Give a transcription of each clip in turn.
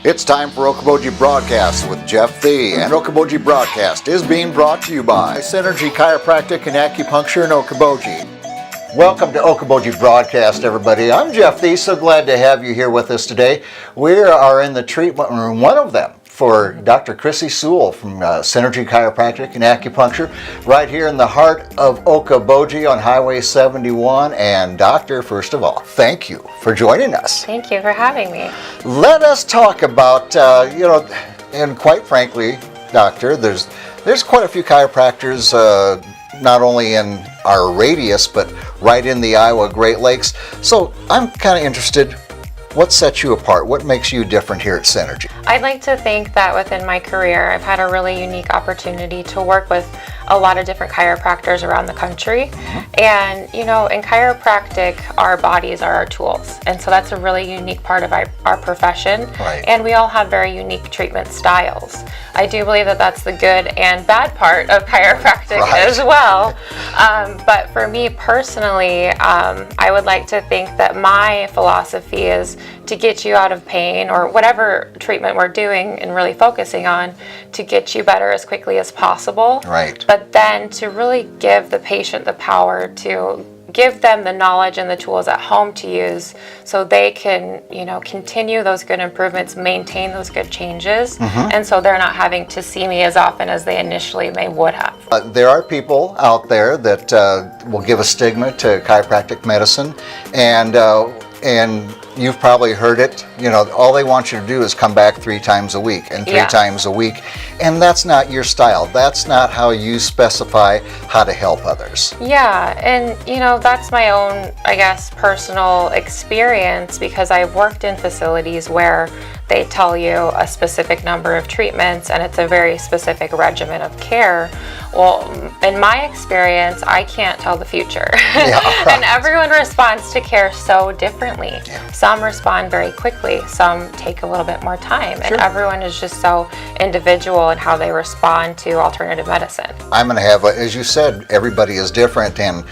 It's time for Okoboji Broadcast with Jeff Thee, and Okoboji Broadcast is being brought to you by Synergy Chiropractic and Acupuncture in Okoboji. Welcome to Okoboji Broadcast, everybody. I'm Jeff Thee, so glad to have you here with us today. We are in the treatment room, one of them, for Dr. Chrissy Soole from Synergy Chiropractic and Acupuncture, right here in the heart of Okoboji on Highway 71. And Doctor, first of all, thank you for joining us. Thank you for having me. Let us talk about, and quite frankly, Doctor, there's quite a few chiropractors, not only in our radius, but right in the Iowa Great Lakes. So I'm kind of interested, what sets you apart? What makes you different here at Synergy? I'd like to think that within my career, I've had a really unique opportunity to work with a lot of different chiropractors around the country. And, you know, in chiropractic, our bodies are our tools. And so that's a really unique part of our profession. Right. And we all have very unique treatment styles. I do believe that that's the good and bad part of chiropractic as well. But for me personally, I would like to think that my philosophy is to get you out of pain, or whatever treatment we're doing and really focusing on, to get you better as quickly as possible. Right. But then to really give the patient the power to give them the knowledge and the tools at home to use, so they can, you know, continue those good improvements, maintain those good changes, and so they're not having to see me as often as they initially may would have. There are people out there that will give a stigma to chiropractic medicine, and you've probably heard it, you know, all they want you to do is come back 3 times a week and 3 times a week, and that's not your style. That's not how you specify how to help others. Yeah, and you know, that's my own, I guess, personal experience, because I've worked in facilities where they tell you a specific number of treatments and it's a very specific regimen of care. Well, in my experience, I can't tell the future. And everyone responds to care so differently. Some respond very quickly, some take a little bit more time, and everyone is just so individual in how they respond to alternative medicine. I'm going to have, as you said, everybody is different, and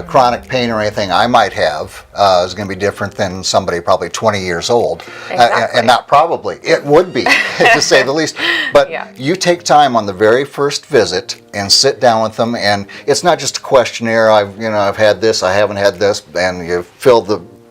chronic pain or anything I might have is going to be different than somebody probably 20 years old. Exactly. And not probably, it would be, to say the least. But you take time on the very first visit and sit down with them, and it's not just a questionnaire. I've had this, I haven't had this, and you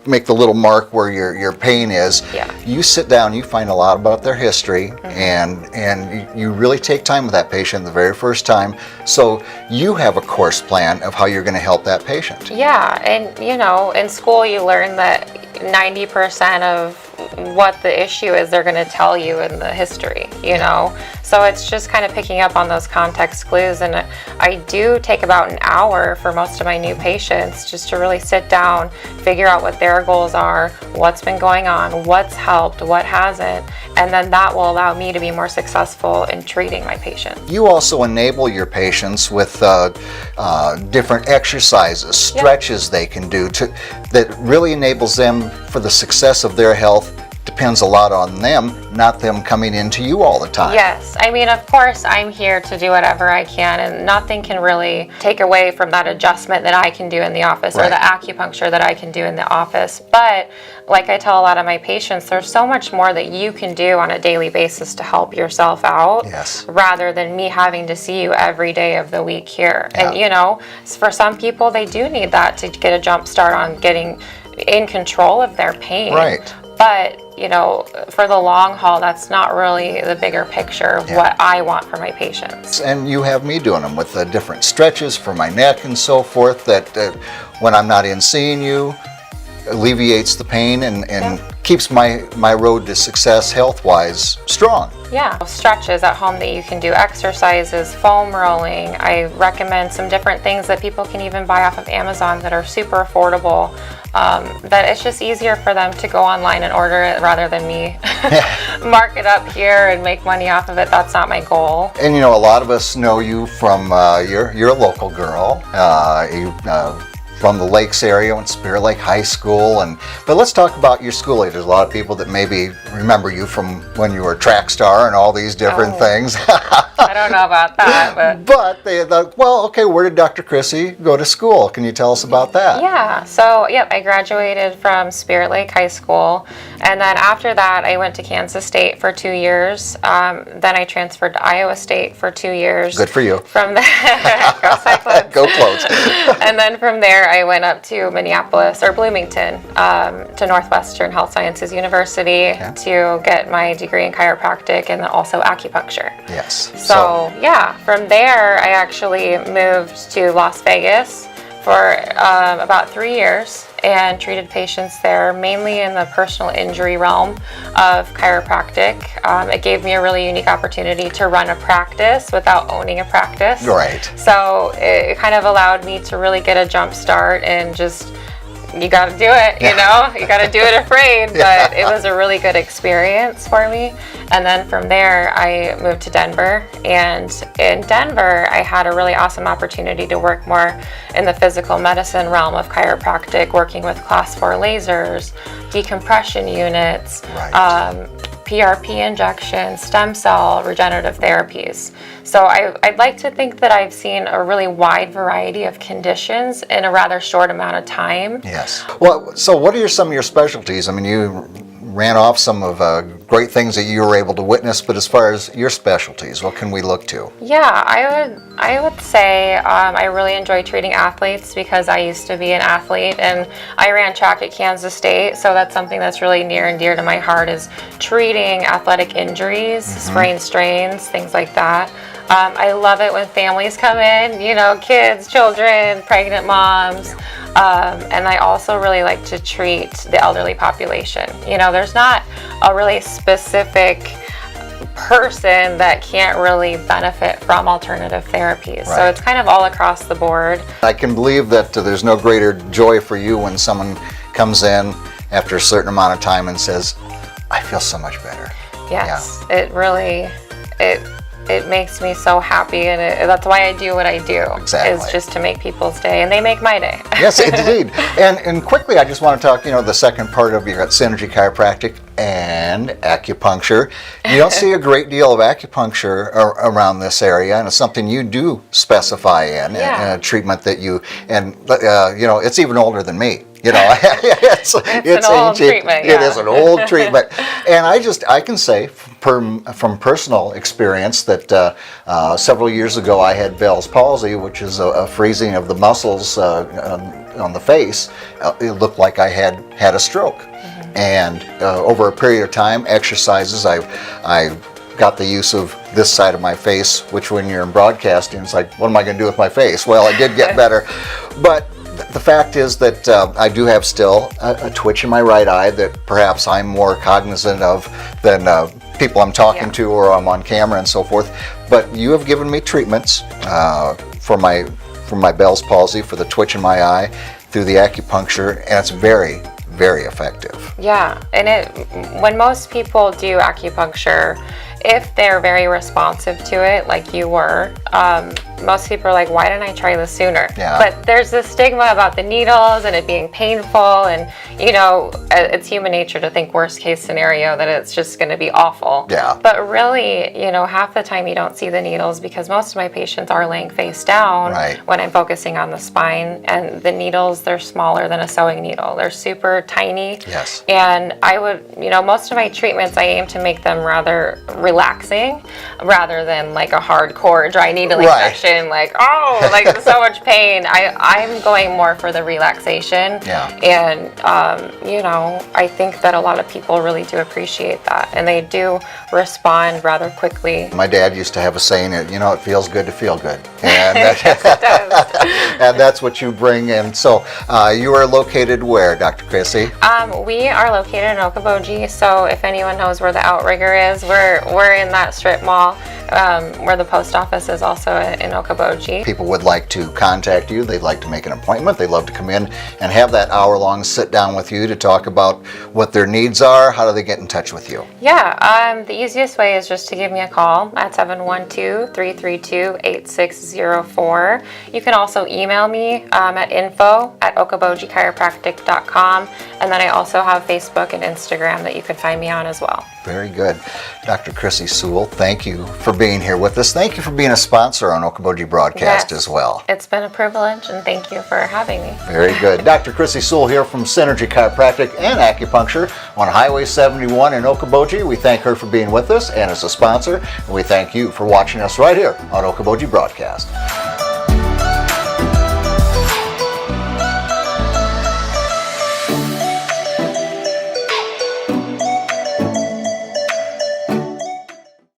make the little mark where your pain is. You sit down, you find a lot about their history, and you really take time with that patient the very first time, so you have a course plan of how you're going to help that patient. Yeah, and you know, in school you learn that 90% of what the issue is, they're going to tell you in the history, you know. So it's just kind of picking up on those context clues, and I do take about an hour for most of my new patients just to really sit down, figure out what their goals are, what's been going on, what's helped, what hasn't, and then that will allow me to be more successful in treating my patients. You also enable your patients with different exercises, stretches they can do that really enables them for the success of their health. Depends a lot on them, not them coming into you all the time. Yes, I mean, of course, I'm here to do whatever I can, and nothing can really take away from that adjustment that I can do in the office, or the acupuncture that I can do in the office. But like I tell a lot of my patients, there's so much more that you can do on a daily basis to help yourself out, rather than me having to see you every day of the week here. And you know, for some people, they do need that to get a jump start on getting in control of their pain. But, you know, for the long haul, that's not really the bigger picture of what I want for my patients. And you have me doing them with different stretches for my neck and so forth, that when I'm not in seeing you, alleviates the pain and keeps my road to success health-wise strong. Yeah, stretches at home that you can do, exercises, foam rolling. I recommend some different things that people can even buy off of Amazon that are super affordable, that it's just easier for them to go online and order it rather than me mark it up here and make money off of it. That's not my goal. And you know, a lot of us know you from, you're a local girl. You from the Lakes area, went to Spirit Lake High School, but let's talk about your school age. There's a lot of people that maybe remember you from when you were a track star and all these different things. I don't know about that, but they thought, well, okay, where did Dr. Chrissy go to school? Can you tell us about that? Yeah, so I graduated from Spirit Lake High School, and then after that I went to Kansas State for 2 years. Then I transferred to Iowa State for 2 years. Good for you. From there, go Cyclones. Go Clones. And then from there I went up to Minneapolis, or Bloomington, to Northwestern Health Sciences University to get my degree in chiropractic and also acupuncture. Yes. So from there I actually moved to Las Vegas for about 3 years and treated patients there, mainly in the personal injury realm of chiropractic. It gave me a really unique opportunity to run a practice without owning a practice. Right. So it kind of allowed me to really get a jump start and just, you got to do it, you know, you got to do it afraid, but it was a really good experience for me. And then from there, I moved to Denver, and in Denver, I had a really awesome opportunity to work more in the physical medicine realm of chiropractic, working with class 4 lasers, decompression units, PRP injections, stem cell regenerative therapies. So I'd like to think that I've seen a really wide variety of conditions in a rather short amount of time. Yes. Well, so what are some of your specialties? I mean, you ran off some of great things that you were able to witness, but as far as your specialties, what can we look to? Yeah, I would say I really enjoy treating athletes because I used to be an athlete, and I ran track at Kansas State, so that's something that's really near and dear to my heart, is treating athletic injuries, sprains, strains, things like that. I love it when families come in, you know, kids, children, pregnant moms. And I also really like to treat the elderly population. You know, there's not a really specific person that can't really benefit from alternative therapies. So it's kind of all across the board. I can believe that there's no greater joy for you when someone comes in after a certain amount of time and says, I feel so much better. Yes, it really, it makes me so happy, and that's why I do what I do. Exactly. Is just to make people's day, and they make my day. Yes, indeed. And quickly, I just want to talk, you know, the second part of your Synergy Chiropractic and acupuncture. You don't see a great deal of acupuncture around this area, and it's something you do specify in a treatment that you, and you know, it's even older than me. You know, it's an old treatment. It is an old treatment, and I can say from personal experience that several years ago I had Bell's palsy, which is a freezing of the muscles on the face. It looked like I had a stroke, and over a period of time, exercises, I got the use of this side of my face, which when you're in broadcasting, it's like, what am I going to do with my face? Well, I did get better, but the fact is that I do have still a twitch in my right eye that perhaps I'm more cognizant of than people I'm talking to or I'm on camera and so forth. But you have given me treatments for my Bell's palsy, for the twitch in my eye, through the acupuncture, and it's very, very effective. Yeah, and when most people do acupuncture, if they're very responsive to it, like you were, most people are like, why didn't I try this sooner? Yeah. But there's this stigma about the needles and it being painful, and you know, it's human nature to think worst case scenario that it's just going to be awful. Yeah. But really, you know, half the time you don't see the needles because most of my patients are laying face down when I'm focusing on the spine, and the needles, they're smaller than a sewing needle. They're super tiny. Yes. And I would, you know, most of my treatments, I aim to make them rather relaxing rather than like a hardcore dry needling session, like, oh, like so much pain. I'm going more for the relaxation. Yeah. And, you know, I think that a lot of people really do appreciate that, and they do respond rather quickly. My dad used to have a saying, you know, it feels good to feel good. And, Yes, it does. and that's what you bring in. So you are located where, Dr. Chrissy? We are located in Okoboji, so if anyone knows where the Outrigger is, we're in that strip mall, where the post office is also in Okoboji. People would like to contact you, they'd like to make an appointment, they'd love to come in and have that hour-long sit-down with you to talk about what their needs are. How do they get in touch with you? Yeah, the easiest way is just to give me a call at 712-332-8604. You can also email me at info@okobojichiropractic.com, and then I also have Facebook and Instagram that you can find me on as well. Very good. Dr. Chrissy Soole, thank you for being here with us. Thank you for being a sponsor on Okoboji Broadcast as well. It's been a privilege, and thank you for having me. Very good. Dr. Chrissy Soole here from Synergy Chiropractic and Acupuncture on Highway 71 in Okoboji. We thank her for being with us and as a sponsor, and we thank you for watching us right here on Okoboji Broadcast.